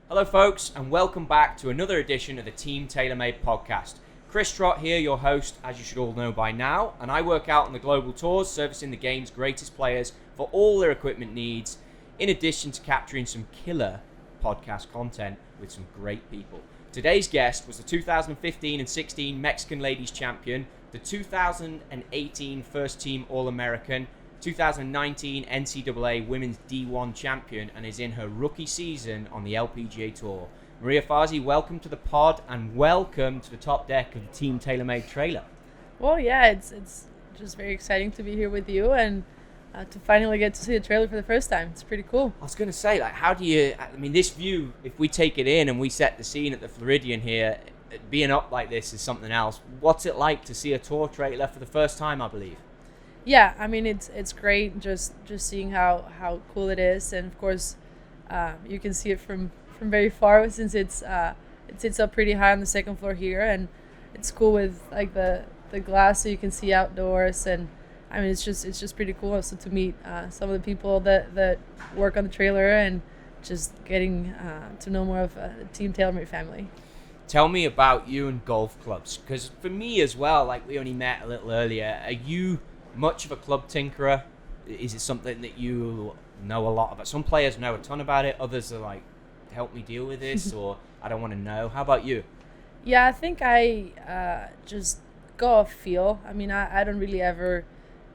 Hello folks, and welcome back to another edition of the Team TaylorMade Podcast. Chris Trott here, your host, as you should all know by now, and I work out on the global tours, servicing the game's greatest players for all their equipment needs, in addition to capturing some killer podcast content with some great people. Today's guest was the 2015 and 16 Mexican Ladies Champion, the 2018 First Team All-American, 2019 NCAA Women's D1 Champion, and is in her rookie season on the LPGA Tour. Maria Fassi, welcome to the pod and welcome to the top deck of the Team TaylorMade trailer. Well, yeah, it's just very exciting to be here with you and to finally get to see the trailer for the first time. It's pretty cool. I was going to say, how do you, this view, if we take it in and we set the scene at the Floridian here, being up like this is something else. What's it like to see a tour trailer for the first time, I believe? Yeah, it's great just seeing how cool it is, and of course you can see it from very far since it sits up pretty high on the second floor here, and it's cool with like the glass so you can see outdoors, and it's just pretty cool also to meet some of the people that work on the trailer and just getting to know more of the Team TaylorMade family. Tell me about you and golf clubs, because for me as well, we only met a little earlier. Are you much of a club tinkerer? Is it something that you know a lot about? Some players know a ton about it, others are like, help me deal with this, or I don't want to know. How about you? Yeah, I think I just go off feel. I don't really ever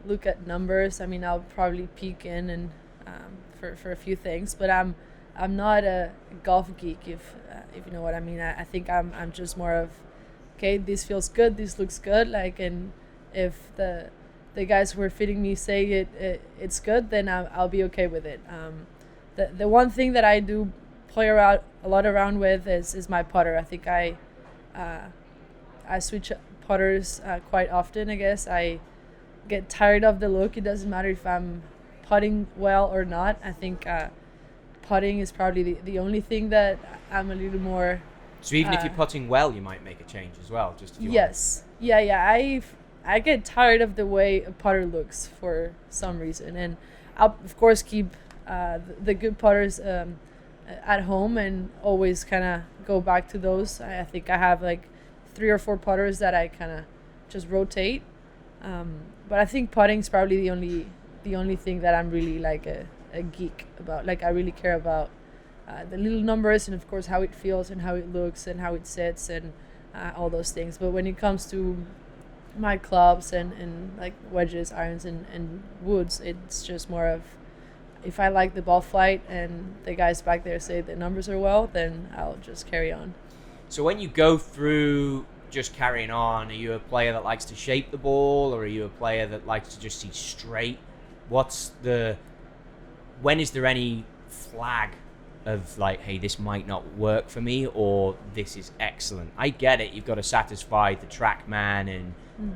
look at numbers. I'll probably peek in and for a few things, but I'm not a golf geek, if you know what I mean. I think I'm just more of, okay, this feels good, this looks good, and if the guys who are fitting me say it's good, then I'll be okay with it. The one thing that I do play around a lot with is my putter. I think I switch putters quite often. I guess I get tired of the look. It doesn't matter if I'm putting well or not. I think putting is probably the only thing that I'm a little more. So even if you're putting well, you might make a change as well. Just if you yes, want. Yeah. I get tired of the way a putter looks for some reason, and I'll of course keep the good putters at home and always kind of go back to those. I think I have 3 or 4 putters that I kind of just rotate, but I think putting is probably the only thing that I'm really a geek about. I really care about the little numbers and of course how it feels and how it looks and how it sits and all those things. But when it comes to my clubs and wedges, irons, and woods, it's just more of, if I like the ball flight and the guys back there say the numbers are well, then I'll just carry on. So when you go through just carrying on, are you a player that likes to shape the ball, or are you a player that likes to just see straight? When is there any flag of hey, this might not work for me, or this is excellent? I get it, you've got to satisfy the track man and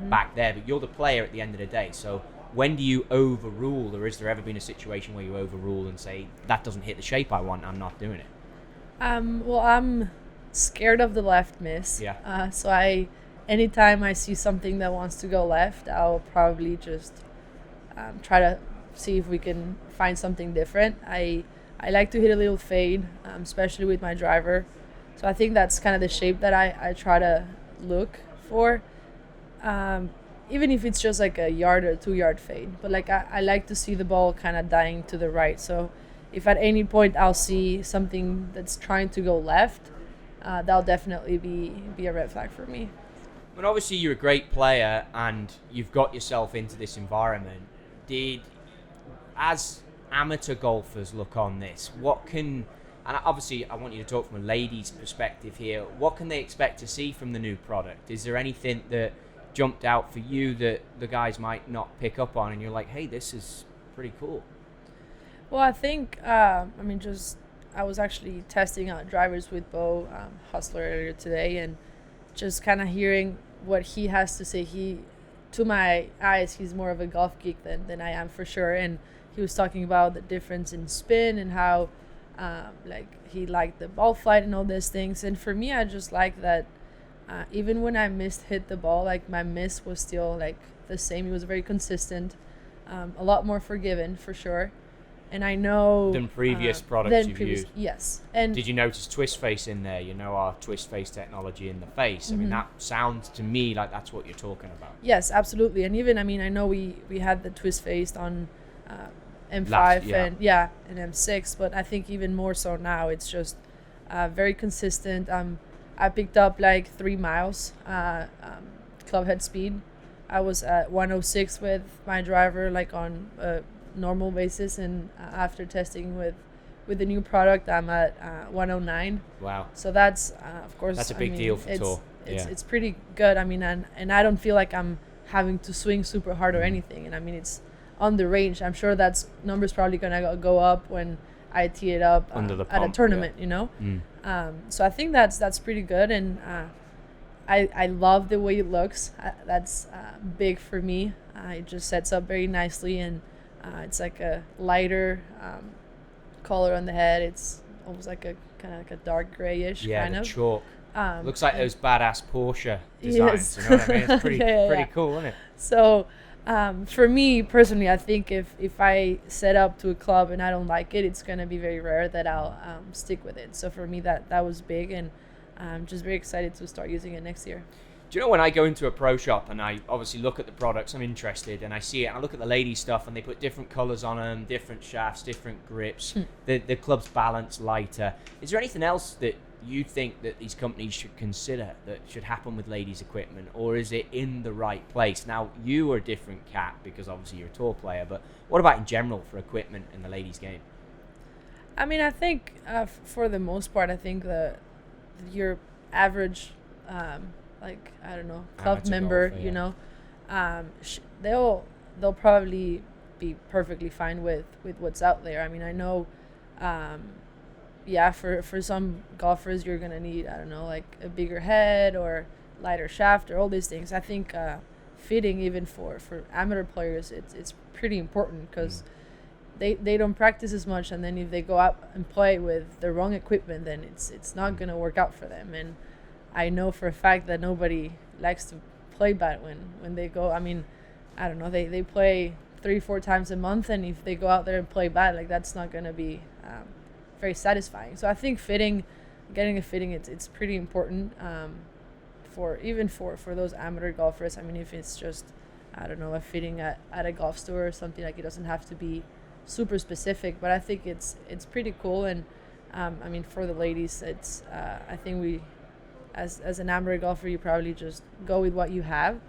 back there, but you're the player at the end of the day. So when do you overrule, or has there ever been a situation where you overrule and say, that doesn't hit the shape I want, I'm not doing it? Well, I'm scared of the left miss. Yeah. So anytime I see something that wants to go left, I'll probably just try to see if we can find something different. I like to hit a little fade, especially with my driver. So I think that's kind of the shape that I try to look for. Even if it's just a yard or 2 yard fade, but I like to see the ball kind of dying to the right. So if at any point I'll see something that's trying to go left, that'll definitely be a red flag for me. But obviously you're a great player and you've got yourself into this environment. As amateur golfers look on this, and obviously I want you to talk from a lady's perspective here, what can they expect to see from the new product? Is there anything that jumped out for you that the guys might not pick up on and you're like, hey, this is pretty cool? Well, I think I was actually testing out drivers with Bo Hustler earlier today, and just kind of hearing what he has to say. To my eyes, he's more of a golf geek than I am, for sure, and he was talking about the difference in spin and how he liked the ball flight and all these things. And for me, I just like that even when I hit the ball, my miss was still the same. It was very consistent, a lot more forgiven, for sure. and I know than previous products you've used. Yes, and did you notice twist face in there? You know, our twist face technology in the face. I mean, that sounds to me like that's what you're talking about. Yes, absolutely. And even, I mean, I know we had the twist face on M5 and M6, but I think even more so now. It's just very consistent. I picked up like 3 miles club head speed. I was at 106 with my driver, like on a normal basis, and after testing with the new product, I'm at 109. Wow. So that's of course, that's a big deal for tour. It's pretty good. I mean, and I don't feel like I'm having to swing super hard or anything. And I mean, it's on the range. I'm sure that's number's probably gonna go up when I tee it up under the at pump, a tournament. You know. So I think that's pretty good, and I love the way it looks. That's big for me. It just sets up very nicely, and it's like a lighter color on the head. It's almost like a kind of like a dark grayish kind of. Chalk. Looks like those badass Porsche designs. Yes. You know what I mean? It's pretty cool, isn't it? So for me personally, I think if I set up to a club and I don't like it, it's going to be very rare that I'll stick with it. So for me, that was big, and I'm just very excited to start using it next year. Do you know, when I go into a pro shop and I obviously look at the products, I'm interested, and I see it, and I look at the ladies' stuff, and they put different colors on them, different shafts, different grips, the club's balance lighter. Is there anything else that you think that these companies should consider that should happen with ladies' equipment, or is it in the right place? Now, you are a different cat because obviously you're a tour player, but what about in general for equipment in the ladies' game? I mean, I think for the most part, I think your average, like, I don't know, club Amateur member, golfer, you know, they'll probably be perfectly fine with what's out there. I mean, I know, for some golfers, you're going to need, I don't know, like a bigger head or lighter shaft or all these things. I think fitting, even for amateur players, it's pretty important because they don't practice as much, and then if they go out and play with the wrong equipment, then it's not going to work out for them. And I know for a fact that nobody likes to play bad when they go. I mean, I don't know, they play 3-4 times a month, and if they go out there and play bad, like, that's not going to be very satisfying. So I think getting a fitting, it's pretty important for those amateur golfers. I mean, if it's just, I don't know, a fitting at a golf store or something, like, it doesn't have to be super specific, but I think it's pretty cool. And I mean, for the ladies, it's I think we, as an amateur golfer, you probably just go with what you have,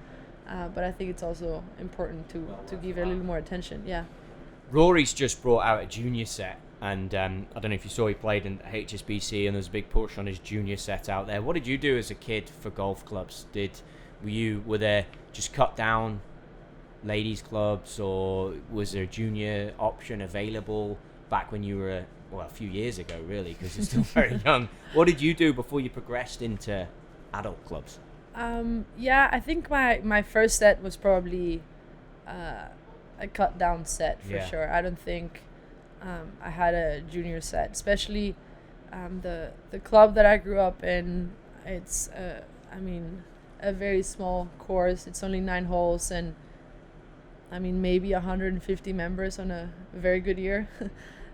but I think it's also important to give it a little more attention. Yeah. Rory's just brought out a junior set, and I don't know if you saw, he played in HSBC, and there's a big push on his junior set out there. What did you do as a kid for golf clubs? Were there just cut down ladies clubs, or was there a junior option available back when you were a few years ago, really, because you're still very young? What did you do before you progressed into adult clubs? I think my first set was probably a cut down set for sure. I don't think I had a junior set, especially the club that I grew up in. It's a very small course. It's only 9 holes, and I mean, maybe 150 members on a very good year.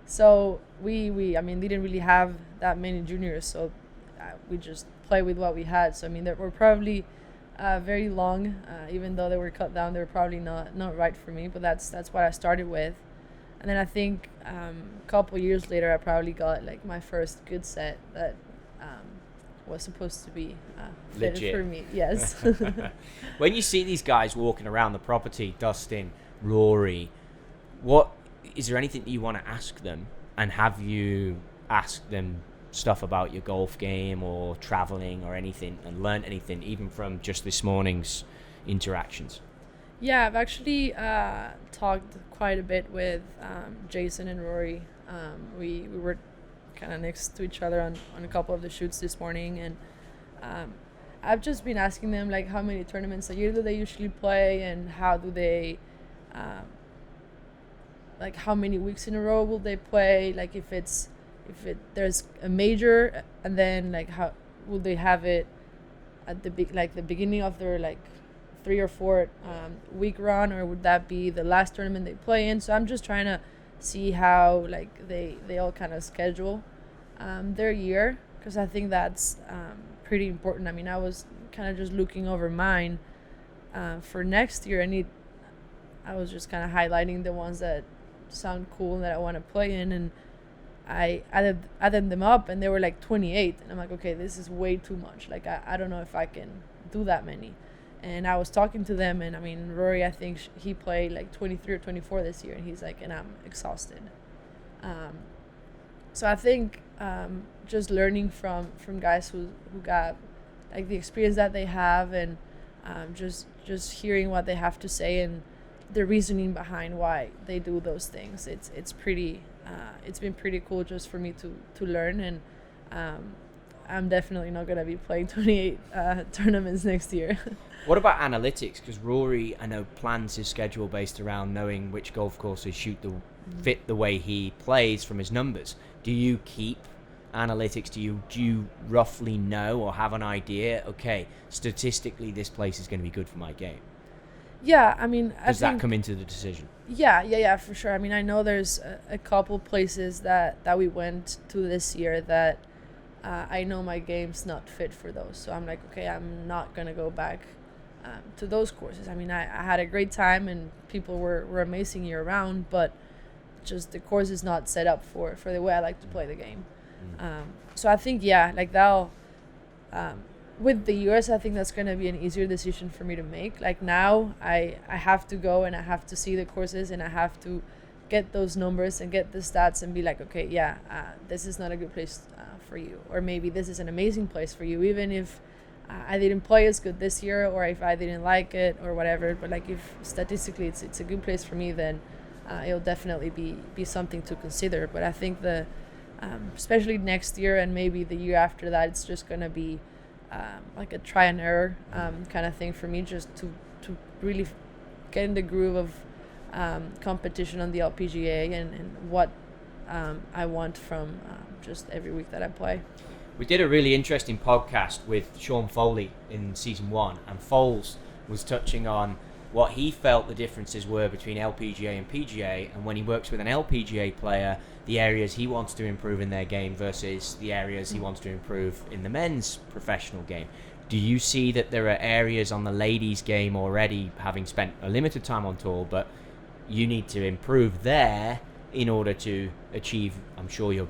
So we didn't really have that many juniors, so we just play with what we had. So I mean, they were probably very long, even though they were cut down. They were probably not right for me, but that's what I started with. And then I think a couple years later, I probably got like my first good set that was supposed to be fitted legit for me. Yes. When you see these guys walking around the property, Dustin, Rory, what is there anything that you want to ask them? And have you asked them stuff about your golf game or traveling or anything, and learned anything even from just this morning's interactions? Yeah, I've actually talked quite a bit with Jason and Rory. We were kind of next to each other on a couple of the shoots this morning, and I've just been asking them, like, how many tournaments a year do they usually play, and how do they like, how many weeks in a row will they play, like, if there's a major, and then, like, how will they have it at the beginning of their, like, 3 or 4 week run, or would that be the last tournament they play in? So I'm just trying to see how like they all kind of schedule their year, because I think that's pretty important. I mean, I was kind of just looking over mine for next year, and I was just kind of highlighting the ones that sound cool and that I want to play in, and I added them up, and they were like 28, and I'm like, okay, this is way too much. Like I don't know if I can do that many. And I was talking to them, and I mean, Rory, I think he played like 23 or 24 this year, and he's like, and I'm exhausted. So I think just learning from guys who got like the experience that they have, and just hearing what they have to say and the reasoning behind why they do those things. It's pretty. It's been pretty cool just for me to learn, and I'm definitely not gonna be playing 28 tournaments next year. What about analytics? Because Rory, I know, plans his schedule based around knowing which golf courses fit the way he plays from his numbers. Do you keep analytics? Do you roughly know or have an idea? Okay, statistically, this place is going to be good for my game. Yeah, I mean, does that come into the decision? Yeah, for sure. I mean, I know there's a couple places that we went to this year that I know my game's not fit for those. So I'm like, okay, I'm not gonna go back to those courses. I mean, I had a great time and people were amazing year round, but just the course is not set up for the way I like to play the game. So I think, like that'll, with the US, I think that's going to be an easier decision for me to make. Like now, I have to go and I have to see the courses and I have to get those numbers and get the stats and be like, okay, this is not a good place for you. Or maybe this is an amazing place for you, even if I didn't play as good this year, or if I didn't like it or whatever. But like if statistically it's a good place for me, then it'll definitely be something to consider. But I think especially next year and maybe the year after that, it's just going to be like a try and error kind of thing for me, just to really get in the groove of competition on the LPGA and what I want from just every week that I play. We did a really interesting podcast with Sean Foley in season 1, and Foles was touching on what he felt the differences were between LPGA and PGA, and when he works with an LPGA player, the areas he wants to improve in their game versus the areas he wants to improve in the men's professional game. Do you see that there are areas on the ladies' game already, having spent a limited time on tour, but you need to improve there in order to achieve, I'm sure, your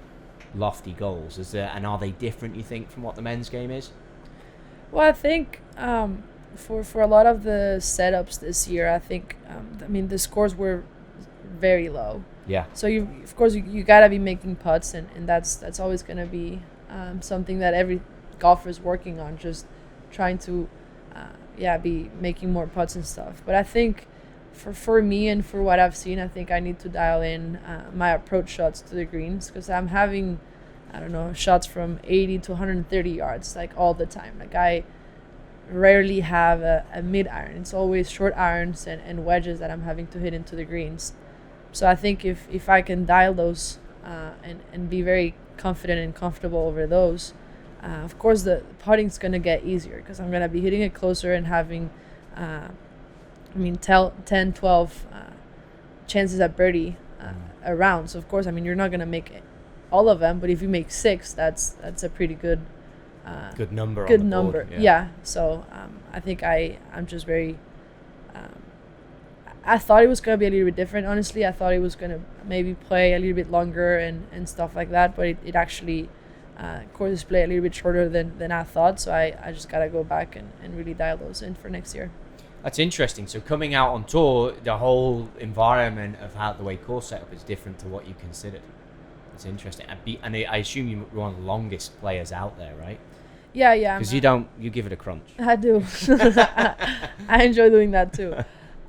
lofty goals? And are they different, you think, from what the men's game is? Well, I think for a lot of the setups this year, I think the scores were very low. Yeah. So you gotta be making putts, and that's always gonna be something that every golfer is working on, just trying to be making more putts and stuff. But I think for me and for what I've seen, I think I need to dial in my approach shots to the greens, because I'm having, I don't know, shots from 80 to 130 yards like all the time. Like I rarely have a mid iron. It's always short irons and wedges that I'm having to hit into the greens. So I think if I can dial those and be very confident and comfortable over those, of course the putting's going to get easier, because I'm going to be hitting it closer and having 10, 12 chances at birdie around. So of course, you're not going to make all of them, but if you make 6, that's a pretty good number. Good on the number, board, yeah. So I think I'm just very. I thought it was going to be a little bit different, honestly. I thought it was going to maybe play a little bit longer and stuff like that, but it actually, courses play a little bit shorter than I thought, so I just got to go back and really dial those in for next year. That's interesting. So coming out on tour, the whole environment of how the way course setup is different to what you considered. It's interesting. And I assume you're one of the longest players out there, right? Yeah. Because you give it a crunch. I do. I enjoy doing that too.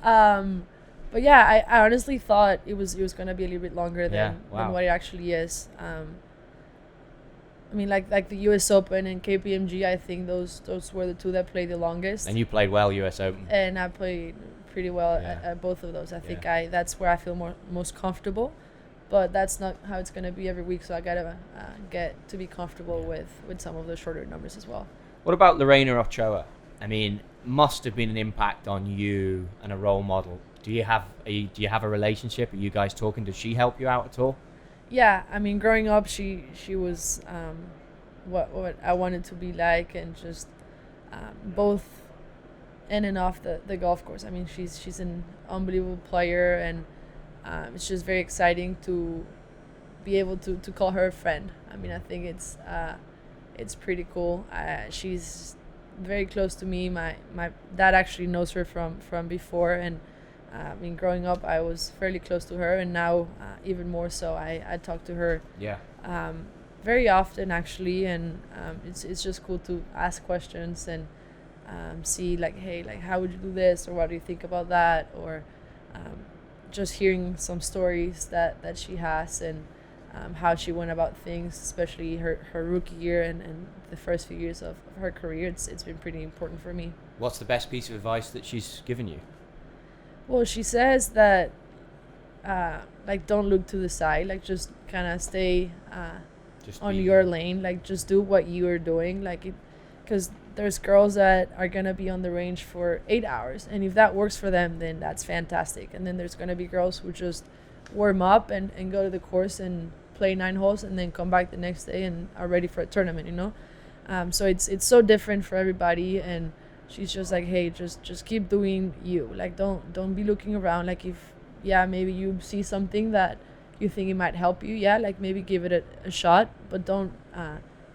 But yeah, I honestly thought it was going to be a little bit longer than what it actually is. Like the U.S. Open and KPMG, I think those were the two that played the longest. And you played well U.S. Open. And I played pretty well at both of those. I think that's where I feel most comfortable. But that's not how it's going to be every week, so I got to get to be comfortable with some of the shorter numbers as well. What about Lorena Ochoa? Must have been an impact on you and a role model do you have a relationship? Are you guys talking? Does she help you out at all? Yeah, I mean, growing up, she was what I wanted to be like, and just both in and off the golf course. I mean, she's an unbelievable player, and it's just very exciting to be able to call her a friend. I mean, I think it's pretty cool. She's very close to me. My dad actually knows her from before, and I mean, growing up, I was fairly close to her, and now even more so. I talk to her very often, actually, and it's just cool to ask questions and see, like, hey, like, how would you do this, or what do you think about that, or just hearing some stories that she has, and how she went about things, especially her rookie year and the first few years of her career. It's been pretty important for me. What's the best piece of advice that she's given you? Well, she says that like, don't look to the side, like, just kind of stay Just on be- your lane, like, just do what you are doing, like, because there's girls that are gonna be on the range for 8 hours, and if that works for them, then that's fantastic. And then there's gonna be girls who just warm up and go to the course and play 9 holes and then come back the next day and are ready for a tournament, you know. So it's so different for everybody, and she's just like, hey, just keep doing you, like, don't be looking around, like, if maybe you see something that you think it might help you, like, maybe give it a shot, but don't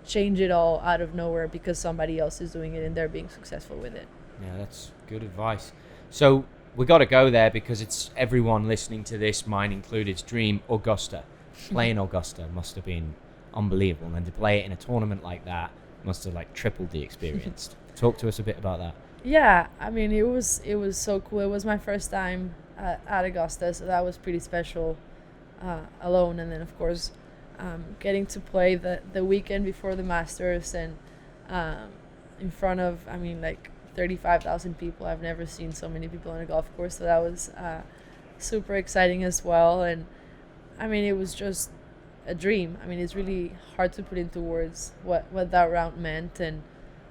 change it all out of nowhere because somebody else is doing it and they're being successful with it. Yeah, that's good advice. So we got to go there because it's everyone listening to this, mine included, dream. Augusta. Playing Augusta must have been unbelievable, and to play it in a tournament like that must have, like, tripled the experience. Talk to us a bit about that. Yeah, I mean, it was so cool. It was my first time at Augusta, so that was pretty special alone. And then, of course, getting to play the weekend before the Masters, and in front of, I mean, like, 35,000 people. I've never seen so many people on a golf course, so that was super exciting as well. And I mean, it was just a dream. I mean, it's really hard to put into words what that round meant, and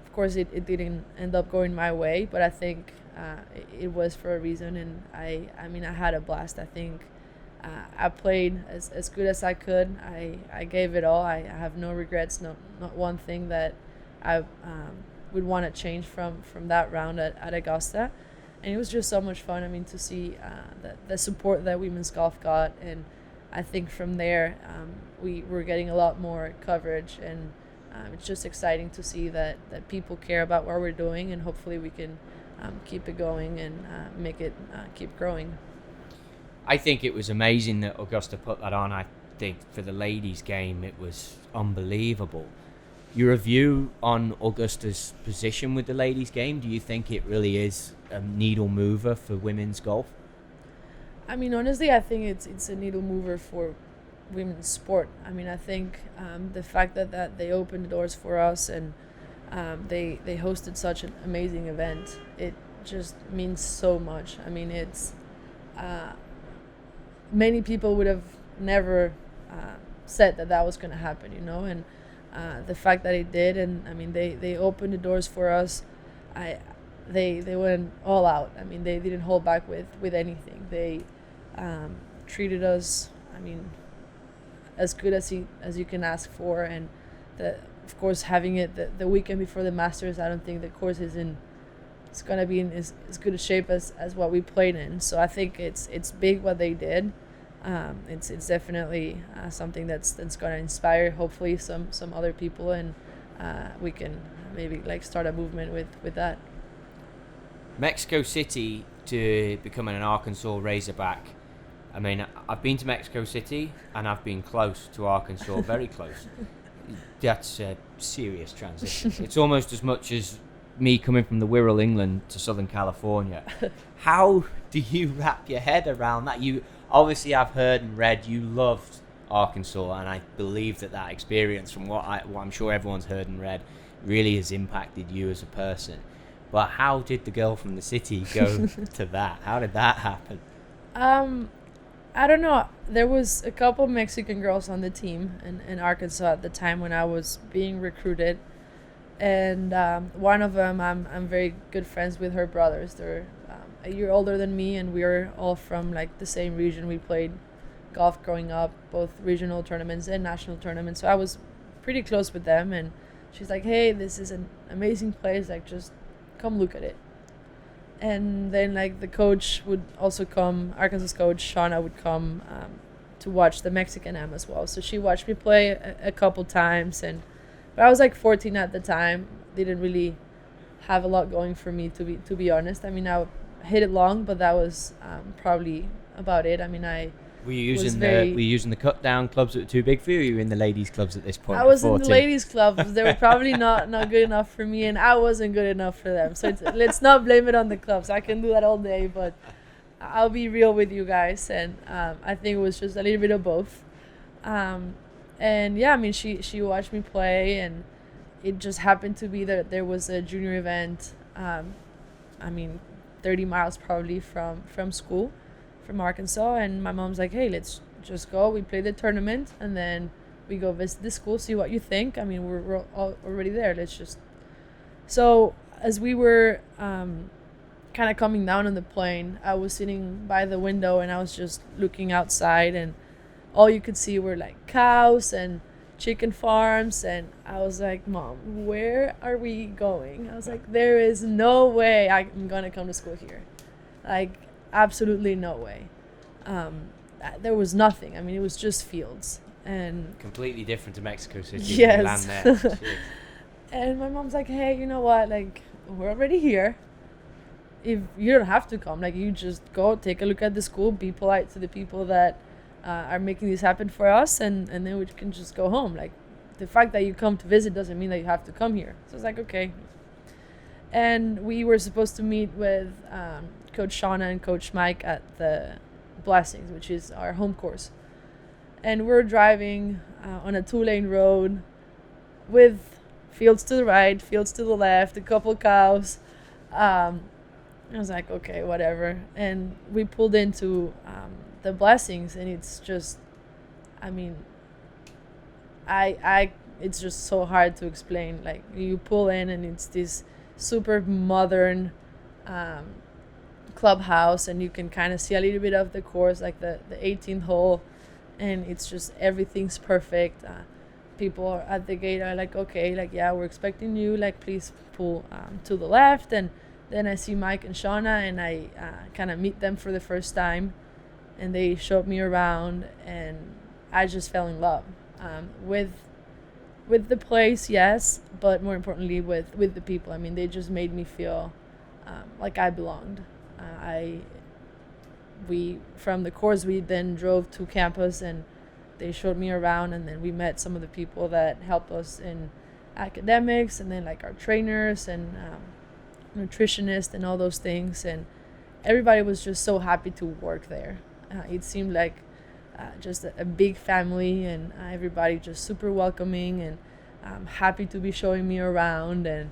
of course it didn't end up going my way, but I think it was for a reason, and I mean, I had a blast. I think I played as good as I could. I gave it all. I have no regrets, not one thing that I would want to change from that round at Augusta. And it was just so much fun. I mean, to see the support that women's golf got, and I think from there we were getting a lot more coverage, and it's just exciting to see that people care about what we're doing, and hopefully we can keep it going and make it keep growing. I think it was amazing that Augusta put that on. I think for the ladies' game, it was unbelievable. Your review on Augusta's position with the ladies' game, do you think it really is a needle mover for women's golf? I mean, honestly, I think it's a needle mover for women's sport. I mean, I think the fact that they opened the doors for us, and they hosted such an amazing event, it just means so much. I mean, it's many people would have never said that was going to happen, you know, and the fact that it did, and I mean, they opened the doors for us. They went all out. I mean, they didn't hold back with anything. They treated us, I mean, as good as you can ask for, and of course, having it the weekend before the Masters, I don't think the course it's gonna be in as good a shape as what we played in. So I think it's big what they did. It's definitely something that's gonna inspire, hopefully, some other people, and we can maybe, like, start a movement with that. Mexico City to becoming an Arkansas Razorback. I mean, I've been to Mexico City and I've been close to Arkansas, very close. That's a serious transition. It's almost as much as me coming from the Wirral, England to Southern California. How do you wrap your head around that? You obviously, I've heard and read you loved Arkansas, and I believe that experience, from what I'm sure everyone's heard and read, really has impacted you as a person. But how did the girl from the city go to that? How did that happen? I don't know. There was a couple Mexican girls on the team in Arkansas at the time when I was being recruited, and one of them, I'm very good friends with her brothers. They're a year older than me, and we were all from like the same region. We played golf growing up, both regional tournaments and national tournaments. So I was pretty close with them, and she's like, hey, this is an amazing place, like just come look at it. And then like the coach would also come, Arkansas coach Shauna would come to watch the Mexican Am as well. So she watched me play a couple times, but I was like 14 at the time, didn't really have a lot going for me, to be honest. I mean, I hit it long, but that was probably about it. I mean, Were you using the cut down clubs that were too big for you, or were you in the ladies clubs at this point? I was in the ladies clubs. They were probably not good enough for me, and I wasn't good enough for them. So let's not blame it on the clubs. I can do that all day, but I'll be real with you guys, and I think it was just a little bit of both. And yeah, I mean, she watched me play, and it just happened to be that there was a junior event. I mean, 30 miles probably from school, from Arkansas, and my mom's like, hey, let's just go. We play the tournament, and then we go visit the school, see what you think. I mean, we're all already there. Let's just... So as we were kind of coming down on the plane, I was sitting by the window, and I was just looking outside, and all you could see were like cows and chicken farms, and I was like, Mom, where are we going? I was like, there is no way I'm gonna come to school here, like absolutely no way. There was nothing. I mean, it was just fields, and completely different to Mexico City. Yes. Land there. And my mom's like, hey, you know what, like, we're already here. If you don't have to come, like, you just go take a look at the school, be polite to the people that are making this happen for us, and then we can just go home. Like, the fact that you come to visit doesn't mean that you have to come here. So it's like, okay. And we were supposed to meet with Coach Shauna and Coach Mike at the Blessings, which is our home course. And we're driving on a 2-lane road with fields to the right, fields to the left, a couple cows. I was like, okay, whatever. And we pulled into the Blessings, and it's just, I mean, it's just so hard to explain. Like, you pull in, and it's this super modern clubhouse, and you can kind of see a little bit of the course, like the 18th hole, and it's just, everything's perfect. People at the gate are like, okay, like, yeah, we're expecting you, like, please pull to the left. And then I see Mike and Shauna, and I kind of meet them for the first time, and they showed me around, and I just fell in love with the place, yes, but more importantly with the people. I mean, they just made me feel like I belonged. We from the course, we then drove to campus, and they showed me around, and then we met some of the people that helped us in academics, and then like our trainers and nutritionist and all those things, and everybody was just so happy to work there. It seemed like just a big family, and everybody just super welcoming, and happy to be showing me around. And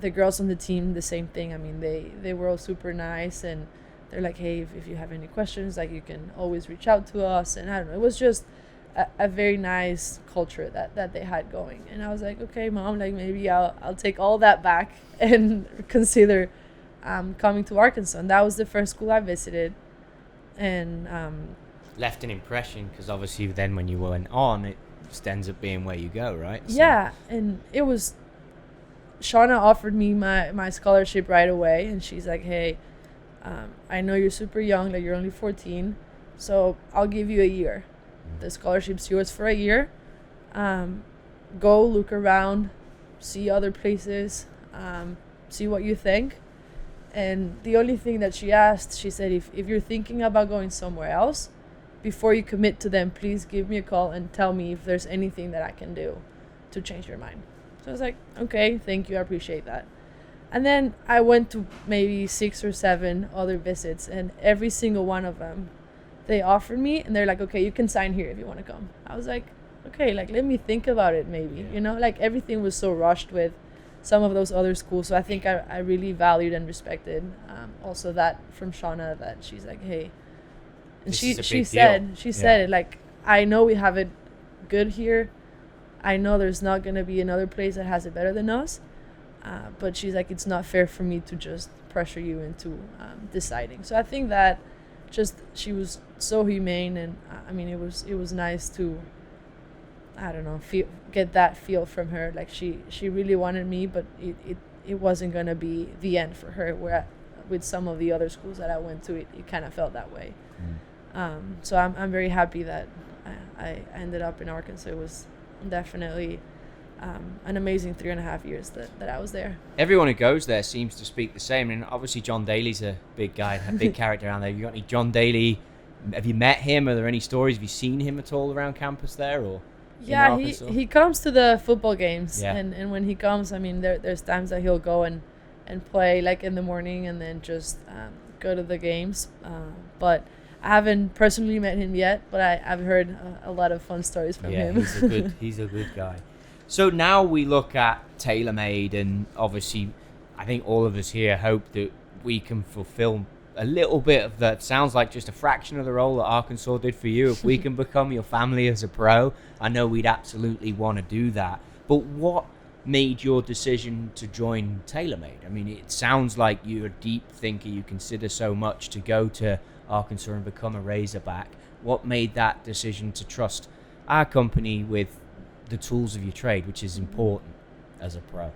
the girls on the team, the same thing. I mean, they were all super nice, and they're like, hey, if you have any questions, like, you can always reach out to us. And I don't know, it was just a very nice culture that they had going. And I was like, okay, Mom, like, maybe I'll take all that back and consider coming to Arkansas. And that was the first school I visited. And left an impression, because obviously then when you went on, it just ends up being where you go, right? So. Yeah, and it was, Shauna offered me my scholarship right away, and she's like, hey, I know you're super young, like, you're only 14, so I'll give you a year. The scholarship's yours for a year. Go look around, see other places, see what you think. And the only thing that she asked, she said, if you're thinking about going somewhere else, before you commit to them, please give me a call and tell me if there's anything that I can do to change your mind. So I was like, okay, thank you, I appreciate that. And then I went to maybe 6 or 7 other visits, and every single one of them, they offered me, and they're like, okay, you can sign here if you want to come. I was like, okay, like, let me think about it maybe, you know, like, everything was so rushed with some of those other schools. So I think I really valued and respected also that from Shauna, that she's like, hey, and she said it, like, I know we have it good here. I know there's not going to be another place that has it better than us. but she's like, it's not fair for me to just pressure you into deciding. So I think that just she was so humane, and I mean it was nice to, I don't know, get that feel from her. Like she really wanted me, but it wasn't gonna be the end for her. Where with some of the other schools that I went to, it kind of felt that way. So I'm very happy that I ended up in Arkansas. It was definitely an amazing 3.5 years that I was there. Everyone who goes there seems to speak the same. And obviously John Daly's a big guy, a big character around there. You got any John Daly? Have you met him? Are there any stories? Have you seen him at all around campus there, or? Yeah, he comes to the football games, Yeah. and when he comes, I mean, there's times that he'll go and play like in the morning, and then just go to the games. But I haven't personally met him yet, but I've heard a lot of fun stories from him. Yeah, he's a good guy. So now we look at TaylorMade, and obviously I think all of us here hope that we can fulfill a little bit of that. Sounds like just a fraction of the role that Arkansas did for you. If we can become your family as a pro, I know we'd absolutely want to do that. But what made your decision to join TaylorMade? I mean, it sounds like you're a deep thinker. You consider so much to go to Arkansas and become a Razorback. What made that decision to trust our company with the tools of your trade, which is important as a pro?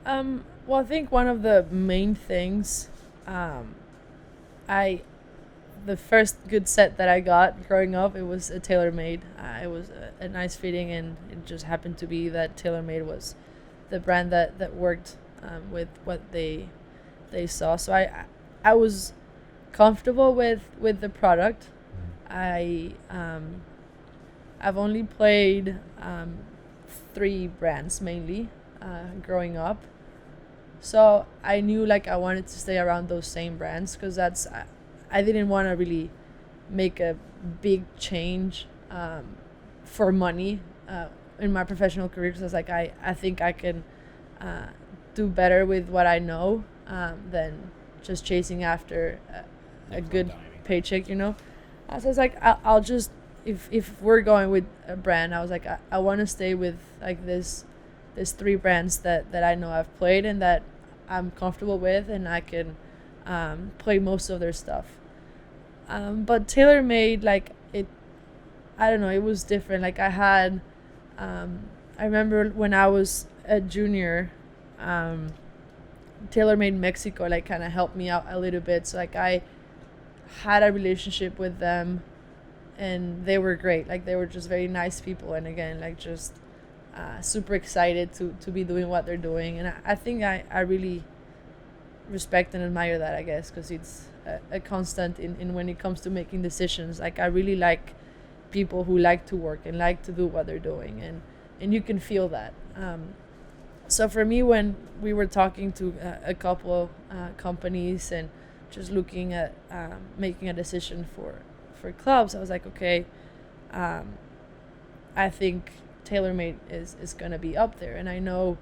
Well, I think one of the main things, the first good set that I got growing up, it was a TaylorMade. It was a nice fitting, and it just happened to be that TaylorMade was the brand that worked with what they saw. So I was comfortable with the product. I've only played 3 brands mainly growing up, so I knew like I wanted to stay around those same brands, because I didn't want to really make a big change for money in my professional career, because I was like, I think I can do better with what I know than just chasing after a good paycheck, you know. So I was like, I'll just, if we're going with a brand, I was like, I want to stay with like this 3 brands that I know I've played and that I'm comfortable with, and I can play most of their stuff. But TaylorMade, like I don't know, it was different. Like I had, I remember when I was a junior, TaylorMade Mexico like kind of helped me out a little bit. So like I had a relationship with them, and they were great. Like they were just very nice people, and again, like just super excited to be doing what they're doing. And I think I really respect and admire that, I guess, because it's a constant in when it comes to making decisions. Like I really like people who like to work and like to do what they're doing, and you can feel that. So for me, when we were talking to a couple companies and just looking at making a decision for clubs, I was like, okay, I think TaylorMade is going to be up there. And I know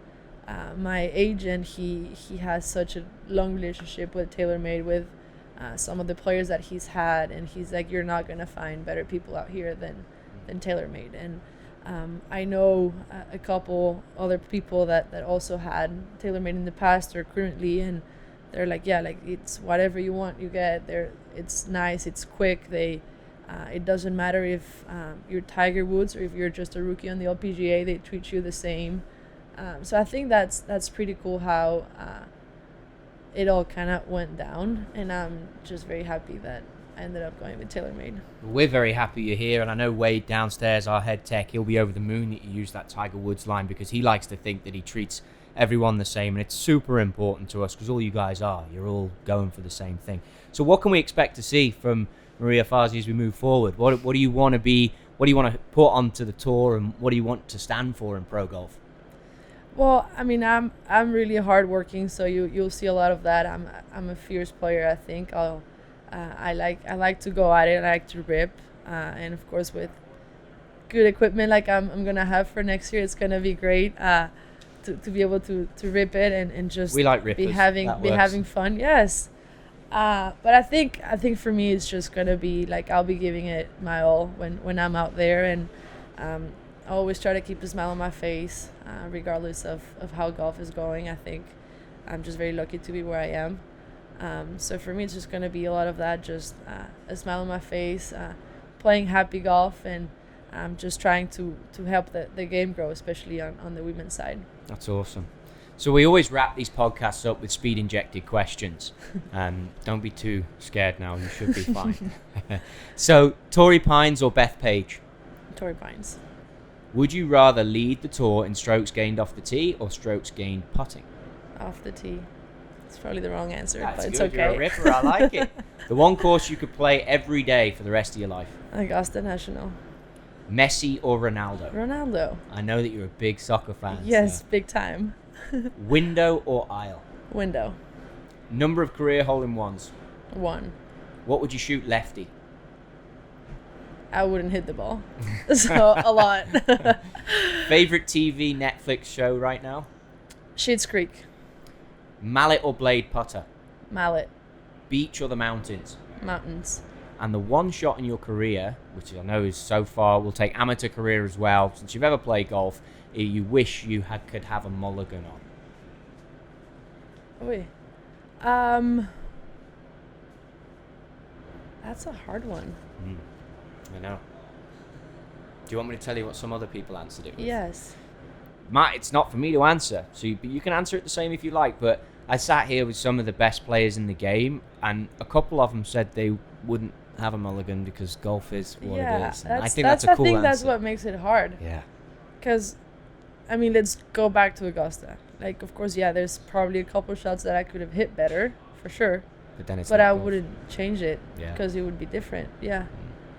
my agent, he has such a long relationship with TaylorMade, with some of the players that he's had, and he's like, you're not going to find better people out here than TaylorMade. And I know a couple other people that also had TaylorMade in the past or currently, and they're like, yeah, like it's whatever you want, you get there. It's nice, it's quick. It doesn't matter if you're Tiger Woods or if you're just a rookie on the LPGA, they treat you the same. So I think that's pretty cool how it all kind of went down, and I'm just very happy that I ended up going with TaylorMade. We're very happy you're here, and I know Wade downstairs, our head tech, he'll be over the moon that you use that Tiger Woods line, because he likes to think that he treats everyone the same, and it's super important to us because all you guys you're all going for the same thing. So what can we expect to see from Maria Fassi as we move forward? What do you want to be? What do you want to put onto the tour, and what do you want to stand for in pro golf? Well, I mean, I'm really hardworking, so you'll see a lot of that. I'm a fierce player. I think I like to go at it. I like to rip, and of course with good equipment like I'm gonna have for next year, it's gonna be great to be able to rip it and just we like rippers. be having fun. Yes. But I think for me it's just gonna be like I'll be giving it my all when I'm out there, and I always try to keep a smile on my face, regardless of how golf is going. I think I'm just very lucky to be where I am. So for me, it's just going to be a lot of that, just a smile on my face, playing happy golf, and just trying to help the game grow, especially on the women's side. That's awesome. So we always wrap these podcasts up with speed-injected questions. Don't be too scared now. You should be fine. So, Torrey Pines or Beth Page? Torrey Pines. Would you rather lead the tour in strokes gained off the tee or strokes gained putting? Off the tee. It's probably the wrong answer, That's but it's good. okay. You're a ripper. I like it. The one course you could play every day for the rest of your life? Augusta National. Messi or Ronaldo? Ronaldo. I know that you're a big soccer fan. Yes, so. big time. Window or aisle? Window. Number of career hole-in-ones? 1. What would you shoot lefty? I wouldn't hit the ball. So, a lot. Favorite TV Netflix show right now? Schitt's Creek. Mallet or blade putter? Mallet. Beach or the mountains? Mountains. And the one shot in your career, which I know is so far, we'll take amateur career as well, since you've ever played golf, you wish you could have a mulligan on? Oy. That's a hard one. I know. Do you want me to tell you what some other people answered it with? Yes. Matt, it's not for me to answer, so you can answer it the same if you like, but I sat here with some of the best players in the game, and a couple of them said they wouldn't have a mulligan because golf is what it is. And I think that's a cool answer. That's what makes it hard. Yeah. Because, I mean, let's go back to Augusta. Like, of course, yeah, there's probably a couple shots that I could have hit better, for sure. But I wouldn't change it because it would be different. Yeah.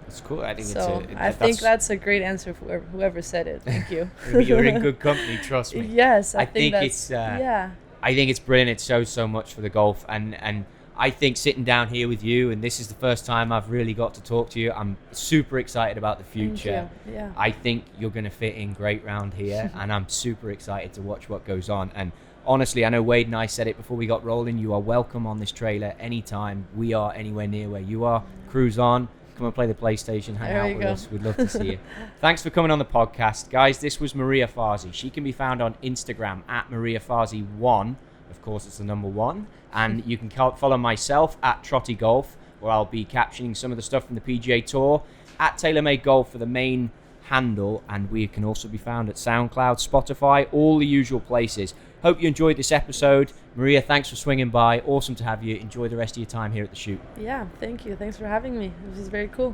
That's cool. I think so. I think that's a great answer for whoever said it. Thank you. You're in good company, trust me. Yes, I think it's I think it's brilliant. It shows so much for the golf, and I think sitting down here with you, and this is the first time I've really got to talk to you. I'm super excited about the future. Thank you. Yeah. I think you're going to fit in great round here, and I'm super excited to watch what goes on. And honestly, I know Wade and I said it before we got rolling. You are welcome on this trailer anytime we are anywhere near where you are. Cruise on. Come and play the PlayStation, hang out with us. We'd love to see you. Thanks for coming on the podcast. Guys, this was Maria Fassi. She can be found on Instagram at MariaFassi1. Of course, it's the number 1. And you can follow myself at TrottieGolf, where I'll be captioning some of the stuff from the PGA Tour, at TaylorMade Golf for the main handle. And we can also be found at SoundCloud, Spotify, all the usual places. Hope you enjoyed this episode. Maria, thanks for swinging by. Awesome to have you. Enjoy the rest of your time here at the shoot. Yeah, thank you. Thanks for having me. This was very cool.